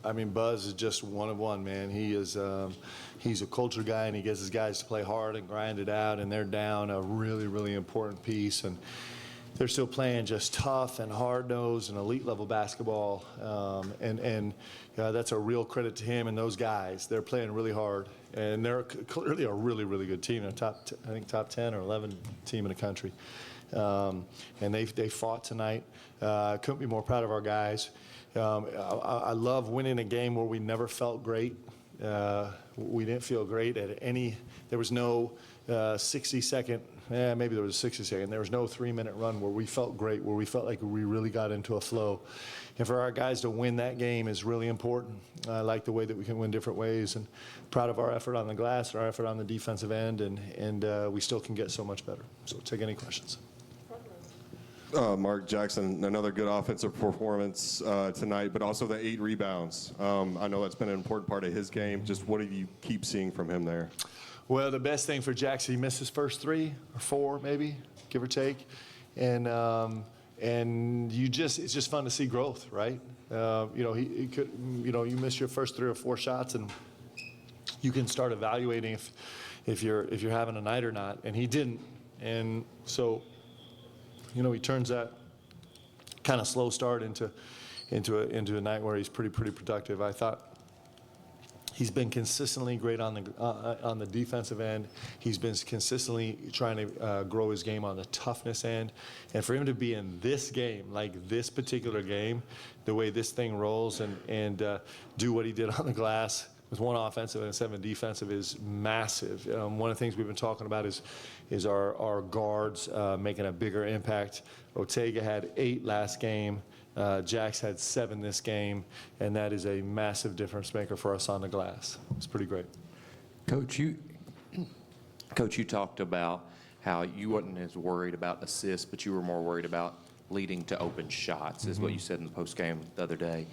I mean, Buzz is just one of one, man. He's a culture guy, and he gets his guys to play hard and grind it out, and they're down a really, really important piece. And they're still playing just tough and hard-nosed and elite-level basketball. That's a real credit to him and those guys. They're playing really hard, and they're clearly a really, really good team. They're I think top 10 or 11 team in the country. And they fought tonight. Couldn't be more proud of our guys. I love winning a game where we never felt great. We didn't feel great at any. There was no 60-second. Maybe there was a 60-second. There was no 3-minute run where we felt great, where we felt like we really got into a flow. And for our guys to win that game is really important. I like the way that we can win different ways, and proud of our effort on the glass, our effort on the defensive end, and we still can get so much better. So take any questions. Mark Jackson, another good offensive performance tonight, but also the 8 rebounds. I know that's been an important part of his game. Just what do you keep seeing from him there? Well, the best thing for Jackson, he missed his first 3 or 4, maybe, give or take, and it's just fun to see growth, right? He could, you miss your first 3 or 4 shots, and you can start evaluating if you're having a night or not, and he didn't, and so. He turns that kind of slow start into a night where he's pretty productive. I thought he's been consistently great on the defensive end. He's been consistently trying to grow his game on the toughness end. And for him to be in this game, like this particular game, the way this thing rolls and do what he did on the glass with 1 offensive and 7 defensive is massive. One of the things we've been talking about is our guards making a bigger impact. Ortega had 8 last game. Jax had 7 this game, and that is a massive difference maker for us on the glass. It's pretty great. Coach, you talked about how you wasn't as worried about assists, but you were more worried about leading to open shots, is what you said in the postgame the other day.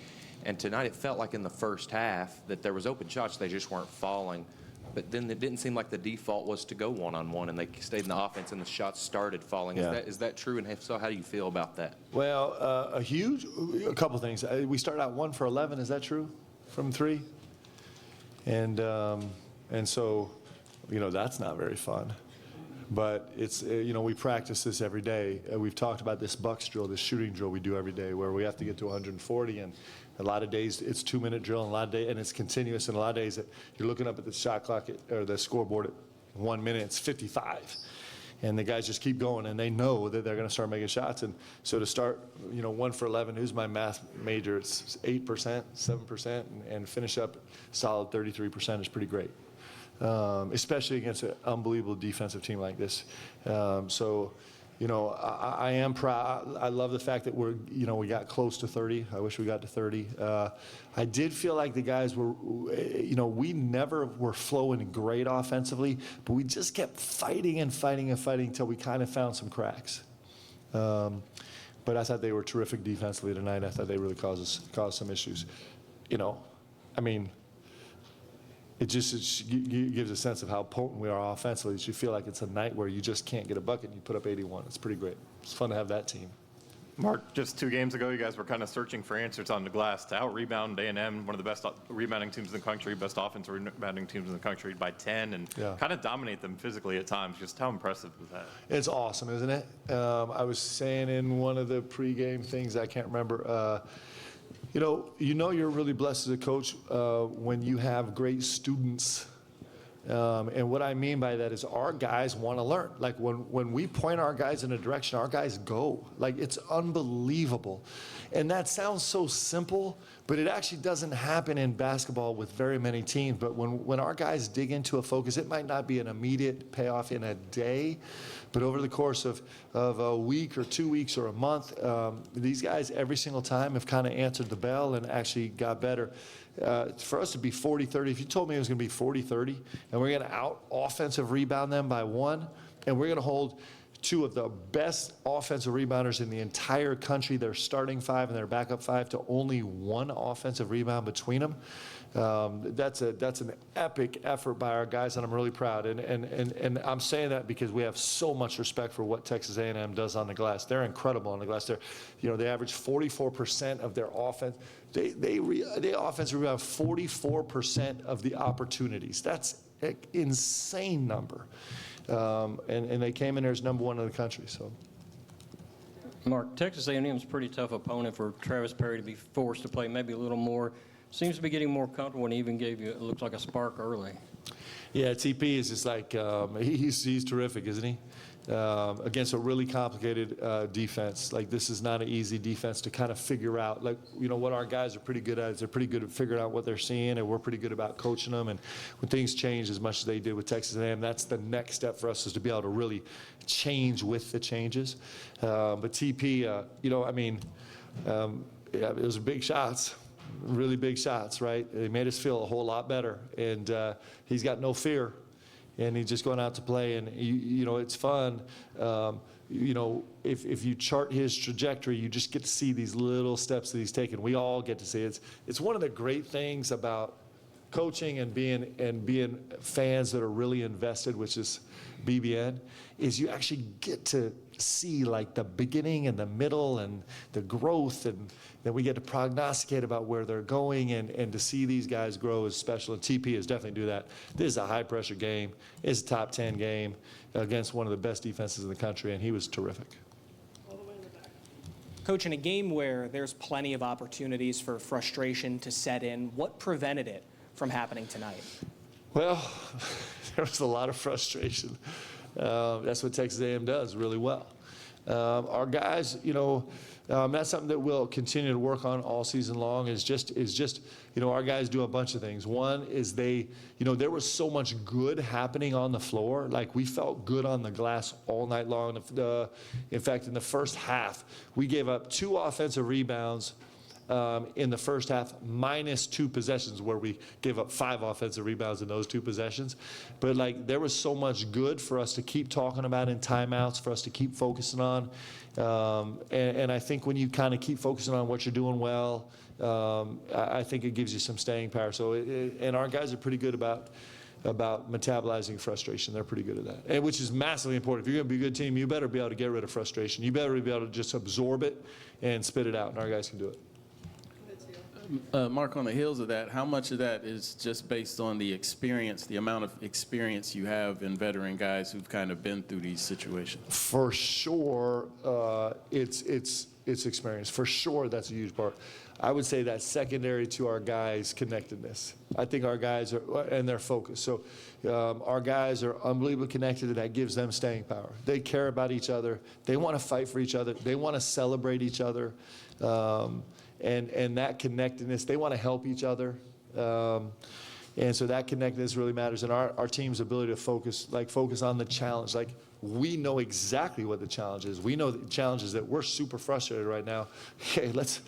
And tonight it felt like in the first half that there was open shots, they just weren't falling. But then it didn't seem like the default was to go one-on-one, and they stayed in the offense, and the shots started falling. Yeah. Is that true? And if so, how do you feel about that? Well, a couple things. We started out 1 for 11. Is that true? From 3, and so, that's not very fun. But it's, we practice this every day. We've talked about this Bucks drill, this shooting drill we do every day, where we have to get to 140, and a lot of days it's 2-minute drill, and a lot of days, and it's continuous. And a lot of days you're looking up at the shot clock or the scoreboard at 1 minute, it's 55, and the guys just keep going, and they know that they're going to start making shots. And so to start, 1 for 11. Who's my math major? It's 8%, 7%, and finish up solid 33% is pretty great. Especially against an unbelievable defensive team like this. I am proud. I love the fact that we got close to 30. I wish we got to 30. I did feel like the guys were, we never were flowing great offensively, but we just kept fighting until we kind of found some cracks. But I thought they were terrific defensively tonight. I thought they really caused some issues. It just gives a sense of how potent we are offensively. You feel like it's a night where you just can't get a bucket and you put up 81. It's pretty great. It's fun to have that team. Mark, just 2 games ago, you guys were kind of searching for answers on the glass to out-rebound A&M, one of the best rebounding teams in the country, best offensive rebounding teams in the country, by 10, and kind of dominate them physically at times. Just how impressive was that? It's awesome, isn't it? I was saying in one of the pregame things, I can't remember, you're really blessed as a coach when you have great students. And what I mean by that is our guys want to learn. Like when we point our guys in a direction, our guys go. Like it's unbelievable. And that sounds so simple, but it actually doesn't happen in basketball with very many teams. But when our guys dig into a focus, it might not be an immediate payoff in a day, but over the course of a week or 2 weeks or a month, these guys every single time have kind of answered the bell and actually got better. For us to be 40-30, if you told me it was going to be 40-30, and we're going to out-offensive rebound them by 1, and we're going to hold two of the best offensive rebounders in the entire country, their starting 5 and their backup 5, to only 1 offensive rebound between them. That's an epic effort by our guys, and I'm really proud. And I'm saying that because we have so much respect for what Texas A&M does on the glass. They're incredible on the glass. They average 44% of their offense. They offensive rebound 44% of the opportunities. That's an insane number. And they came in there as number 1 in the country. So. Mark, Texas A&M is a pretty tough opponent for Travis Perry to be forced to play maybe a little more. Seems to be getting more comfortable and even gave you, it looks like, a spark early. Yeah, TP is just like, he's terrific, isn't he? Against a really complicated defense. Like, this is not an easy defense to kind of figure out. Like, what our guys are pretty good at is they're pretty good at figuring out what they're seeing, and we're pretty good about coaching them. And when things change as much as they did with Texas A&M, that's the next step for us, is to be able to really change with the changes. But TP, it was big shots. Really big shots, right? They made us feel a whole lot better, and he's got no fear, and he's just going out to play. And it's fun. If you chart his trajectory, you just get to see these little steps that he's taken. We all get to see it. It's one of the great things about coaching and being fans that are really invested, which is BBN, is you actually get to see like the beginning and the middle and the growth, and then we get to prognosticate about where they're going, and to see these guys grow is special. And TP is definitely do that. This is a high pressure game. It's a top 10 game against one of the best defenses in the country, and he was terrific. Coach, in a game where there's plenty of opportunities for frustration to set in, what prevented it from happening tonight? Well, there was a lot of frustration. That's what Texas A&M does really well. Our guys, that's something that we'll continue to work on all season long. Is just our guys do a bunch of things. One is there was so much good happening on the floor. Like, we felt good on the glass all night long. In fact, in the first half, we gave up 2 offensive rebounds in the first half, minus 2 possessions, where we gave up 5 offensive rebounds in those 2 possessions. But there was so much good for us to keep talking about in timeouts, for us to keep focusing on. And I think when you kind of keep focusing on what you're doing well, I think it gives you some staying power. So, and our guys are pretty good about metabolizing frustration. They're pretty good at that, and which is massively important. If you're going to be a good team, you better be able to get rid of frustration. You better be able to just absorb it and spit it out, and our guys can do it. Mark, on the heels of that, how much of that is just based on the experience, the amount of experience you have in veteran guys who've kind of been through these situations? For sure, it's experience. For sure, that's a huge part. I would say that's secondary to our guys' connectedness. I think our guys are, and their focus. So our guys are unbelievably connected, and that gives them staying power. They care about each other. They want to fight for each other. They want to celebrate each other. And that connectedness, they want to help each other. And so that connectedness really matters. And our team's ability to focus on the challenge. Like, we know exactly what the challenge is. We know the challenge is that we're super frustrated right now. Okay, let's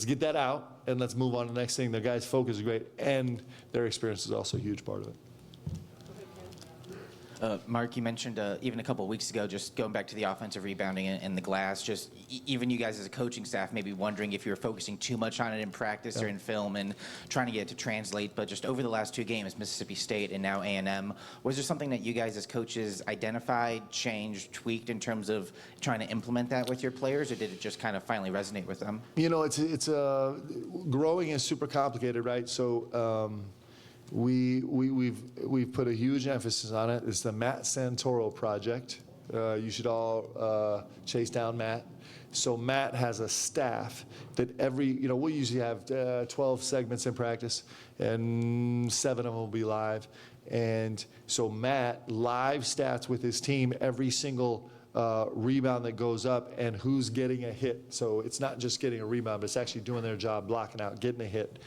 get that out, and let's move on to the next thing. The guys' focus is great, and their experience is also a huge part of it. Mark, you mentioned even a couple of weeks ago, just going back to the offensive rebounding and the glass, just even you guys as a coaching staff maybe wondering if you were focusing too much on it in practice or in film and trying to get it to translate. But just over the last 2 games, Mississippi State and now A&M, was there something that you guys as coaches identified, changed, tweaked in terms of trying to implement that with your players, or did it just kind of finally resonate with them? It's growing is super complicated, right? So We've put a huge emphasis on it. It's the Matt Santoro project. You should all chase down Matt. So Matt has a staff that we'll usually have 12 segments in practice, and 7 of them will be live. And so Matt live stats with his team every single rebound that goes up and who's getting a hit. So it's not just getting a rebound, but it's actually doing their job, blocking out, getting a hit.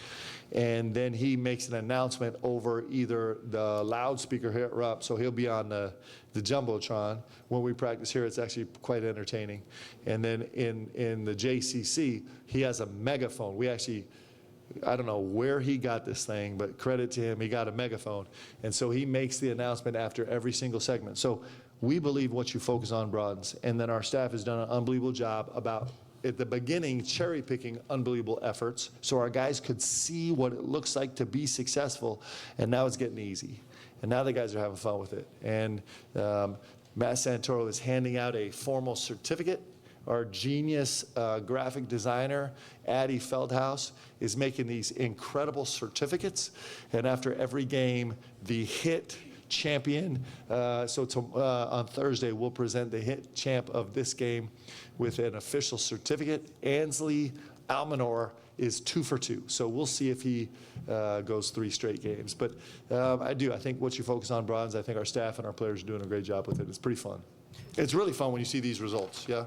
And then he makes an announcement over either the loudspeaker here or up, so he'll be on the Jumbotron. When we practice here, it's actually quite entertaining. And then in the JCC, he has a megaphone. I don't know where he got this thing, but credit to him, he got a megaphone. And so he makes the announcement after every single segment. So we believe what you focus on broadens. And then our staff has done an unbelievable job about, at the beginning, cherry picking unbelievable efforts so our guys could see what it looks like to be successful. And now it's getting easy. And now the guys are having fun with it. And Matt Santoro is handing out a formal certificate. Our genius graphic designer, Addie Feldhaus, is making these incredible certificates. And after every game, the hit champion, on Thursday, we'll present the hit champ of this game with an official certificate. Ansley Almanor is 2 for 2. So we'll see if he goes 3 straight games. But I think what you focus on broadens. I think our staff and our players are doing a great job with it. It's pretty fun. It's really fun when you see these results, yeah?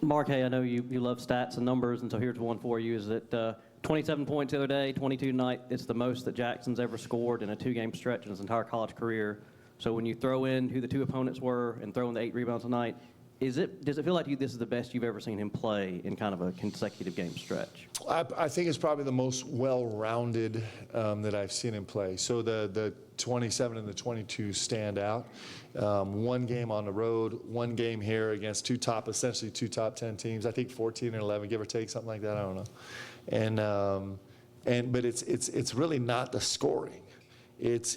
Mark, hey, I know you love stats and numbers, and so here's one for you. Is that 27 points the other day, 22 tonight? It's the most that Jackson's ever scored in a 2-game stretch in his entire college career. So when you throw in who the 2 opponents were and throw in the 8 rebounds tonight, does it feel like to you this is the best you've ever seen him play in kind of a consecutive game stretch? I think it's probably the most well-rounded that I've seen him play. So the 27 and the 22 stand out. 1 game on the road, 1 game here against essentially two top 10 teams. I think 14 and 11, give or take, something like that. I don't know. But it's really not the scoring. It's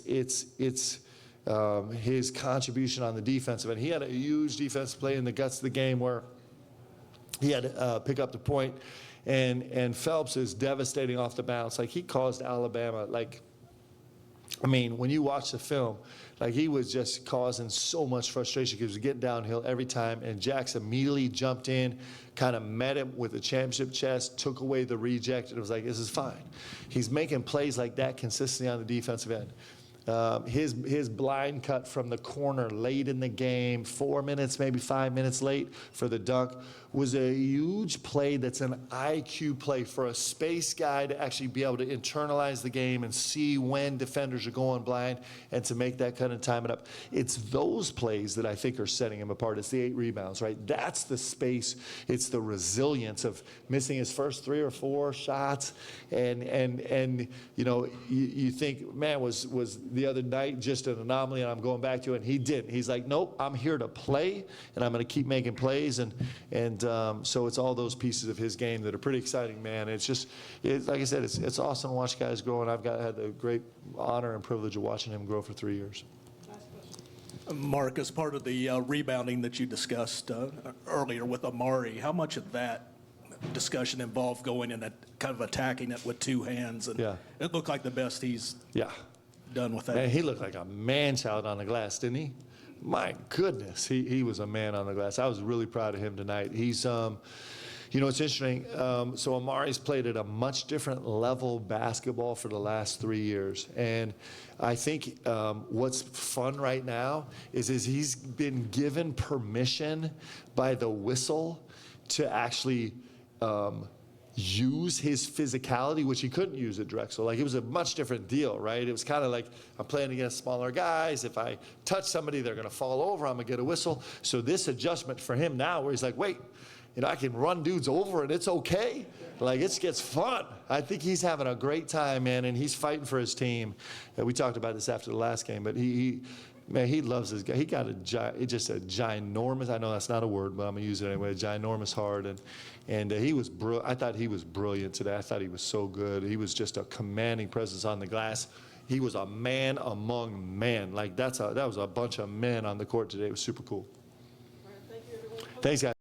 his contribution on the defensive end. He had a huge defensive play in the guts of the game where he had to pick up the point, and Phelps is devastating off the bounce. Like, he caused Alabama, when you watch the film, he was just causing so much frustration because he was getting downhill every time, and Jackson immediately jumped in, kind of met him with a championship chest, took away the reject, and it was like, this is fine. He's making plays like that consistently on the defensive end. His blind cut from the corner late in the game, 4 minutes, maybe 5 minutes late for the dunk, was a huge play that's an IQ play for a space guy to actually be able to internalize the game and see when defenders are going blind and to make that kind of time it up. It's those plays that I think are setting him apart. It's the 8 rebounds, right? That's the space. It's the resilience of missing his first 3 or 4 shots. And you think, man, was the other night just an anomaly and I'm going back to it? And he didn't. He's like, nope, I'm here to play and I'm going to keep making plays. And so it's all those pieces of his game that are pretty exciting, man. It's just, like I said, it's awesome to watch guys grow, and I've had the great honor and privilege of watching him grow for 3 years. Mark, as part of the rebounding that you discussed earlier with Amari, how much of that discussion involved going and kind of attacking it with 2 hands? And Yeah. It looked like the best he's done with that. Man, he looked like a man-child on the glass, didn't he? My goodness, he was a man on the glass. I was really proud of him tonight. He's, it's interesting. So Amari's played at a much different level basketball for the last 3 years. And I think what's fun right now is he's been given permission by the whistle to actually use his physicality, which he couldn't use at Drexel. It was a much different deal, right? It was kind of like, I'm playing against smaller guys. If I touch somebody, they're going to fall over. I'm going to get a whistle. So this adjustment for him now, where he's like, wait, I can run dudes over and it's okay. It gets fun. I think he's having a great time, man, and he's fighting for his team. We talked about this after the last game, but he loves his guy. He got just a ginormous, I know that's not a word, but I'm going to use it anyway, a ginormous heart. And he was I thought he was brilliant today. I thought he was so good. He was just a commanding presence on the glass. He was a man among men. That was a bunch of men on the court today. It was super cool. Thanks, guys.